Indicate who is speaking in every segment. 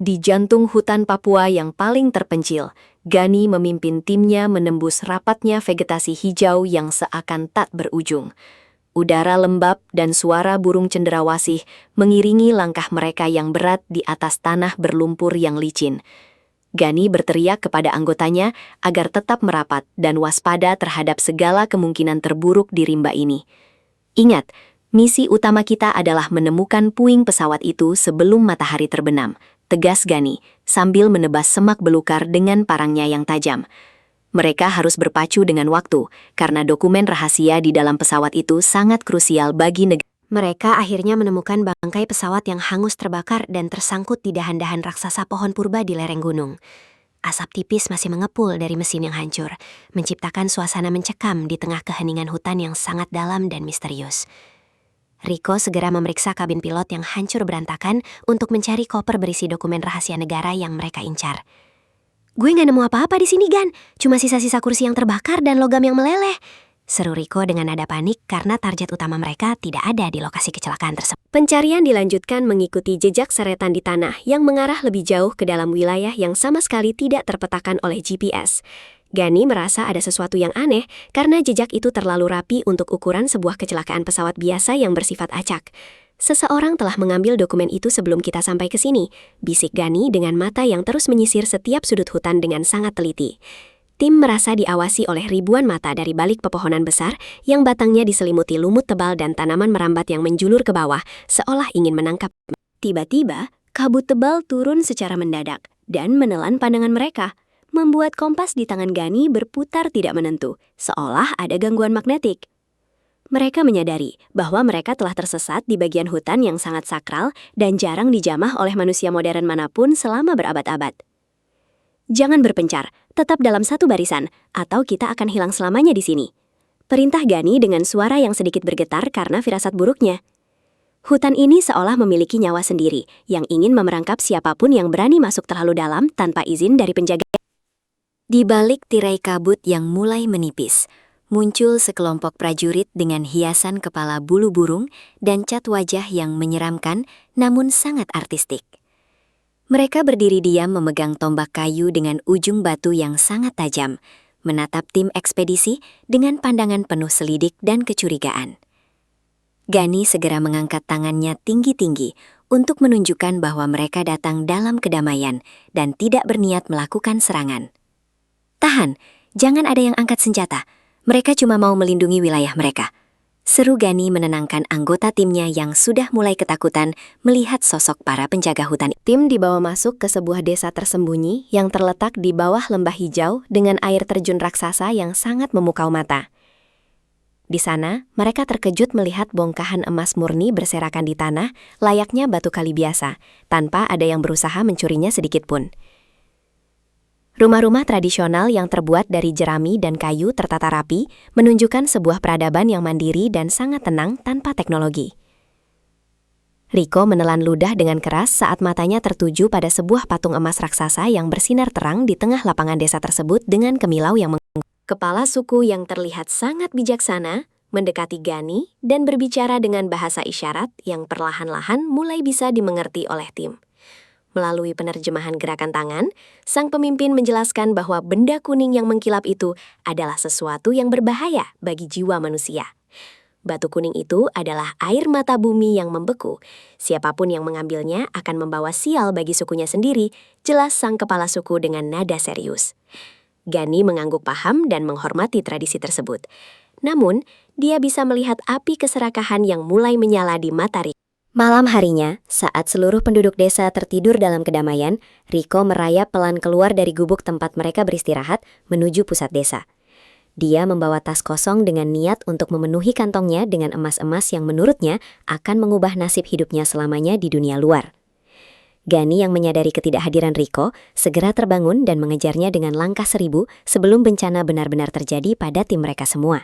Speaker 1: Di jantung hutan Papua yang paling terpencil, Gani memimpin timnya menembus rapatnya vegetasi hijau yang seakan tak berujung. Udara lembab dan suara burung cendrawasih mengiringi langkah mereka yang berat di atas tanah berlumpur yang licin. Gani berteriak kepada anggotanya agar tetap merapat dan waspada terhadap segala kemungkinan terburuk di rimba ini. Ingat, misi utama kita adalah menemukan puing pesawat itu sebelum matahari terbenam, tegas Gani, sambil menebas semak belukar dengan parangnya yang tajam. Mereka harus berpacu dengan waktu, karena dokumen rahasia di dalam pesawat itu sangat krusial bagi negara.
Speaker 2: Mereka akhirnya menemukan bangkai pesawat yang hangus terbakar dan tersangkut di dahan-dahan raksasa pohon purba di lereng gunung. Asap tipis masih mengepul dari mesin yang hancur, menciptakan suasana mencekam di tengah keheningan hutan yang sangat dalam dan misterius. Rico segera memeriksa kabin pilot yang hancur berantakan untuk mencari koper berisi dokumen rahasia negara yang mereka incar. "Gue nggak nemu apa-apa di sini, Gan. Cuma sisa-sisa kursi yang terbakar dan logam yang meleleh," seru Rico dengan nada panik karena target utama mereka tidak ada di lokasi kecelakaan tersebut. Pencarian dilanjutkan mengikuti jejak seretan di tanah yang mengarah lebih jauh ke dalam wilayah yang sama sekali tidak terpetakan oleh GPS. Gani merasa ada sesuatu yang aneh karena jejak itu terlalu rapi untuk ukuran sebuah kecelakaan pesawat biasa yang bersifat acak. "Seseorang telah mengambil dokumen itu sebelum kita sampai ke sini," bisik Gani dengan mata yang terus menyisir setiap sudut hutan dengan sangat teliti. Tim merasa diawasi oleh ribuan mata dari balik pepohonan besar yang batangnya diselimuti lumut tebal dan tanaman merambat yang menjulur ke bawah, seolah ingin menangkap. Tiba-tiba, kabut tebal turun secara mendadak dan menelan pandangan mereka, membuat kompas di tangan Gani berputar tidak menentu, seolah ada gangguan magnetik. Mereka menyadari bahwa mereka telah tersesat di bagian hutan yang sangat sakral dan jarang dijamah oleh manusia modern manapun selama berabad-abad. "Jangan berpencar, tetap dalam satu barisan, atau kita akan hilang selamanya di sini," perintah Gani dengan suara yang sedikit bergetar karena firasat buruknya. Hutan ini seolah memiliki nyawa sendiri yang ingin memerangkap siapapun yang berani masuk terlalu dalam tanpa izin dari penjaga. Di balik tirai kabut yang mulai menipis, muncul sekelompok prajurit dengan hiasan kepala bulu burung dan cat wajah yang menyeramkan namun sangat artistik. Mereka berdiri diam memegang tombak kayu dengan ujung batu yang sangat tajam, menatap tim ekspedisi dengan pandangan penuh selidik dan kecurigaan. Gani segera mengangkat tangannya tinggi-tinggi untuk menunjukkan bahwa mereka datang dalam kedamaian dan tidak berniat melakukan serangan. "Tahan, jangan ada yang angkat senjata. Mereka cuma mau melindungi wilayah mereka," seru Gani menenangkan anggota timnya yang sudah mulai ketakutan melihat sosok para penjaga hutan. Tim dibawa masuk ke sebuah desa tersembunyi yang terletak di bawah lembah hijau dengan air terjun raksasa yang sangat memukau mata. Di sana, mereka terkejut melihat bongkahan emas murni berserakan di tanah layaknya batu kali biasa, tanpa ada yang berusaha mencurinya sedikit pun. Rumah-rumah tradisional yang terbuat dari jerami dan kayu tertata rapi menunjukkan sebuah peradaban yang mandiri dan sangat tenang tanpa teknologi. Rico menelan ludah dengan keras saat matanya tertuju pada sebuah patung emas raksasa yang bersinar terang di tengah lapangan desa tersebut dengan kemilau yang mengganggu. Kepala suku yang terlihat sangat bijaksana mendekati Gani dan berbicara dengan bahasa isyarat yang perlahan-lahan mulai bisa dimengerti oleh tim. Melalui penerjemahan gerakan tangan, sang pemimpin menjelaskan bahwa benda kuning yang mengkilap itu adalah sesuatu yang berbahaya bagi jiwa manusia. Batu kuning itu adalah air mata bumi yang membeku. Siapapun yang mengambilnya akan membawa sial bagi sukunya sendiri, jelas sang kepala suku dengan nada serius. Gani mengangguk paham dan menghormati tradisi tersebut. Namun, dia bisa melihat api keserakahan yang mulai menyala di mata Rico. Malam harinya, saat seluruh penduduk desa tertidur dalam kedamaian, Rico merayap pelan keluar dari gubuk tempat mereka beristirahat menuju pusat desa. Dia membawa tas kosong dengan niat untuk memenuhi kantongnya dengan emas-emas yang menurutnya akan mengubah nasib hidupnya selamanya di dunia luar. Gani yang menyadari ketidakhadiran Rico segera terbangun dan mengejarnya dengan langkah 1000 sebelum bencana benar-benar terjadi pada tim mereka semua.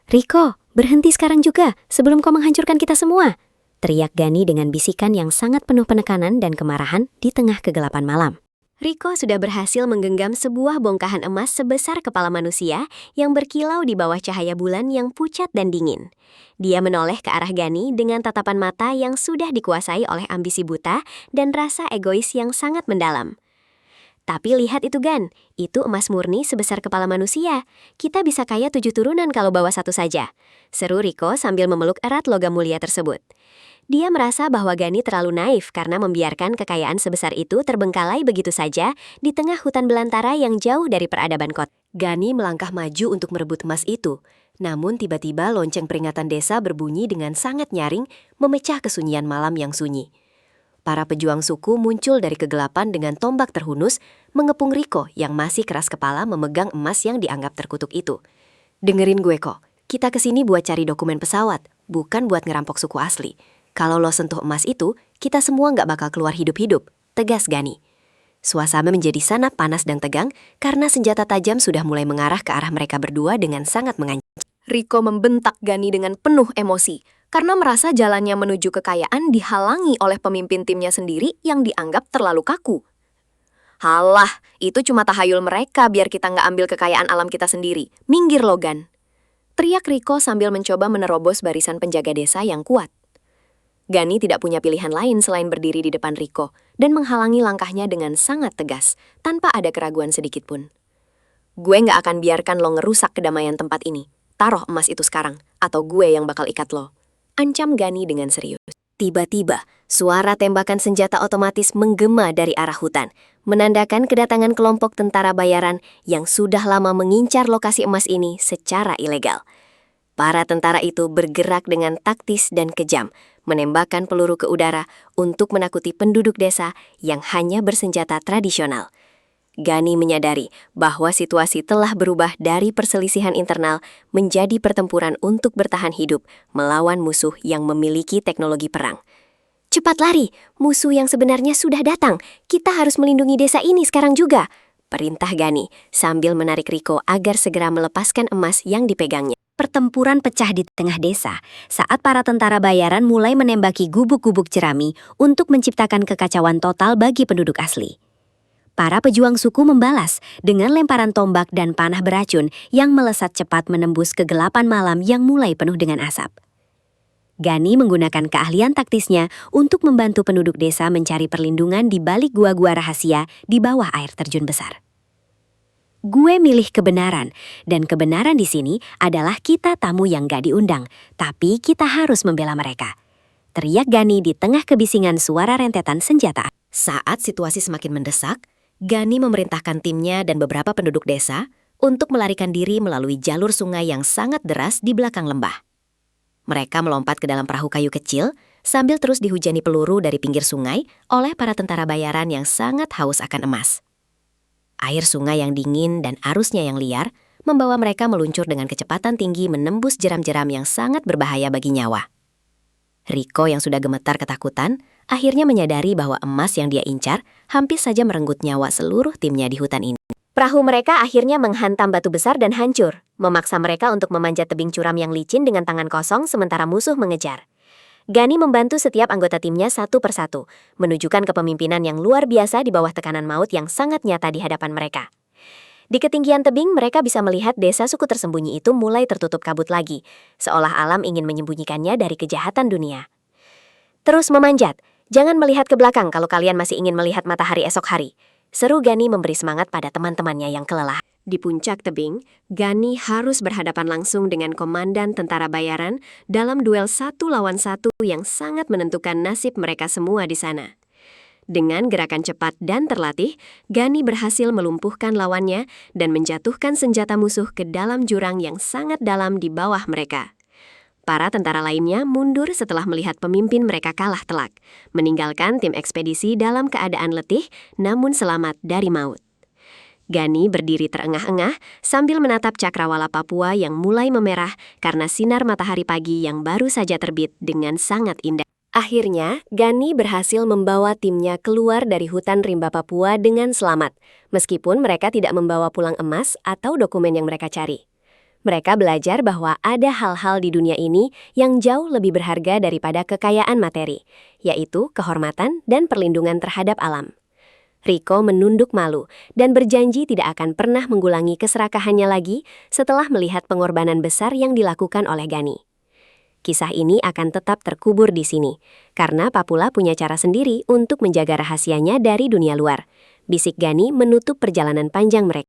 Speaker 2: "Rico, berhenti sekarang juga sebelum kau menghancurkan kita semua," teriak Gani dengan bisikan yang sangat penuh penekanan dan kemarahan di tengah kegelapan malam. Riko sudah berhasil menggenggam sebuah bongkahan emas sebesar kepala manusia yang berkilau di bawah cahaya bulan yang pucat dan dingin. Dia menoleh ke arah Gani dengan tatapan mata yang sudah dikuasai oleh ambisi buta dan rasa egois yang sangat mendalam. Tapi lihat itu Gan, itu emas murni sebesar kepala manusia. Kita bisa kaya 7 turunan kalau bawa satu saja. Seru Riko sambil memeluk erat logam mulia tersebut. Dia merasa bahwa Gani terlalu naif karena membiarkan kekayaan sebesar itu terbengkalai begitu saja di tengah hutan belantara yang jauh dari peradaban kota.
Speaker 1: Gani melangkah maju untuk merebut emas itu. Namun tiba-tiba lonceng peringatan desa berbunyi dengan sangat nyaring, memecah kesunyian malam yang sunyi. Para pejuang suku muncul dari kegelapan dengan tombak terhunus, mengepung Riko yang masih keras kepala memegang emas yang dianggap terkutuk itu. Dengerin gue kok, kita kesini buat cari dokumen pesawat, bukan buat ngerampok suku asli. Kalau lo sentuh emas itu, kita semua nggak bakal keluar hidup-hidup, tegas Gani. Suasana menjadi sangat panas dan tegang karena senjata tajam sudah mulai mengarah ke arah mereka berdua dengan sangat mengancam.
Speaker 3: Riko membentak Gani dengan penuh emosi karena merasa jalannya menuju kekayaan dihalangi oleh pemimpin timnya sendiri yang dianggap terlalu kaku. Halah, itu cuma tahayul mereka biar kita nggak ambil kekayaan alam kita sendiri. Minggir Logan. Teriak Riko sambil mencoba menerobos barisan penjaga desa yang kuat. Gani tidak punya pilihan lain selain berdiri di depan Riko dan menghalangi langkahnya dengan sangat tegas, tanpa ada keraguan sedikitpun. Gue nggak akan biarkan lo ngerusak kedamaian tempat ini. Taruh emas itu sekarang, atau gue yang bakal ikat lo. Ancam Gani dengan serius.
Speaker 1: Tiba-tiba, suara tembakan senjata otomatis menggema dari arah hutan, menandakan kedatangan kelompok tentara bayaran yang sudah lama mengincar lokasi emas ini secara ilegal. Para tentara itu bergerak dengan taktis dan kejam, menembakkan peluru ke udara untuk menakuti penduduk desa yang hanya bersenjata tradisional. Gani menyadari bahwa situasi telah berubah dari perselisihan internal menjadi pertempuran untuk bertahan hidup melawan musuh yang memiliki teknologi perang. Cepat lari, musuh yang sebenarnya sudah datang. Kita harus melindungi desa ini sekarang juga, perintah Gani sambil menarik Riko agar segera melepaskan emas yang dipegangnya.
Speaker 2: Pertempuran pecah di tengah desa saat para tentara bayaran mulai menembaki gubuk-gubuk jerami untuk menciptakan kekacauan total bagi penduduk asli. Para pejuang suku membalas dengan lemparan tombak dan panah beracun yang melesat cepat menembus kegelapan malam yang mulai penuh dengan asap. Gani menggunakan keahlian taktisnya untuk membantu penduduk desa mencari perlindungan di balik gua-gua rahasia di bawah air terjun besar. Gue milih kebenaran, dan kebenaran di sini adalah kita tamu yang gak diundang, tapi kita harus membela mereka. Teriak Gani di tengah kebisingan suara rentetan senjata.
Speaker 1: Saat situasi semakin mendesak, Gani memerintahkan timnya dan beberapa penduduk desa untuk melarikan diri melalui jalur sungai yang sangat deras di belakang lembah. Mereka melompat ke dalam perahu kayu kecil sambil terus dihujani peluru dari pinggir sungai oleh para tentara bayaran yang sangat haus akan emas. Air sungai yang dingin dan arusnya yang liar membawa mereka meluncur dengan kecepatan tinggi menembus jeram-jeram yang sangat berbahaya bagi nyawa. Riko yang sudah gemetar ketakutan, akhirnya menyadari bahwa emas yang dia incar hampir saja merenggut nyawa seluruh timnya di hutan ini.
Speaker 2: Perahu mereka akhirnya menghantam batu besar dan hancur, memaksa mereka untuk memanjat tebing curam yang licin dengan tangan kosong sementara musuh mengejar. Gani membantu setiap anggota timnya satu persatu, menunjukkan kepemimpinan yang luar biasa di bawah tekanan maut yang sangat nyata di hadapan mereka. Di ketinggian tebing, mereka bisa melihat desa suku tersembunyi itu mulai tertutup kabut lagi, seolah alam ingin menyembunyikannya dari kejahatan dunia. Terus memanjat, jangan melihat ke belakang kalau kalian masih ingin melihat matahari esok hari. Seru Gani memberi semangat pada teman-temannya yang kelelahan. Di puncak tebing, Gani harus berhadapan langsung dengan komandan tentara bayaran dalam duel 1 lawan 1 yang sangat menentukan nasib mereka semua di sana. Dengan gerakan cepat dan terlatih, Gani berhasil melumpuhkan lawannya dan menjatuhkan senjata musuh ke dalam jurang yang sangat dalam di bawah mereka. Para tentara lainnya mundur setelah melihat pemimpin mereka kalah telak, meninggalkan tim ekspedisi dalam keadaan letih namun selamat dari maut. Gani berdiri terengah-engah sambil menatap cakrawala Papua yang mulai memerah karena sinar matahari pagi yang baru saja terbit dengan sangat indah. Akhirnya, Gani berhasil membawa timnya keluar dari hutan rimba Papua dengan selamat, meskipun mereka tidak membawa pulang emas atau dokumen yang mereka cari. Mereka belajar bahwa ada hal-hal di dunia ini yang jauh lebih berharga daripada kekayaan materi, yaitu kehormatan dan perlindungan terhadap alam. Riko menunduk malu dan berjanji tidak akan pernah mengulangi keserakahannya lagi setelah melihat pengorbanan besar yang dilakukan oleh Gani. Kisah ini akan tetap terkubur di sini, karena Papula punya cara sendiri untuk menjaga rahasianya dari dunia luar. Bisik Gani menutup perjalanan panjang mereka.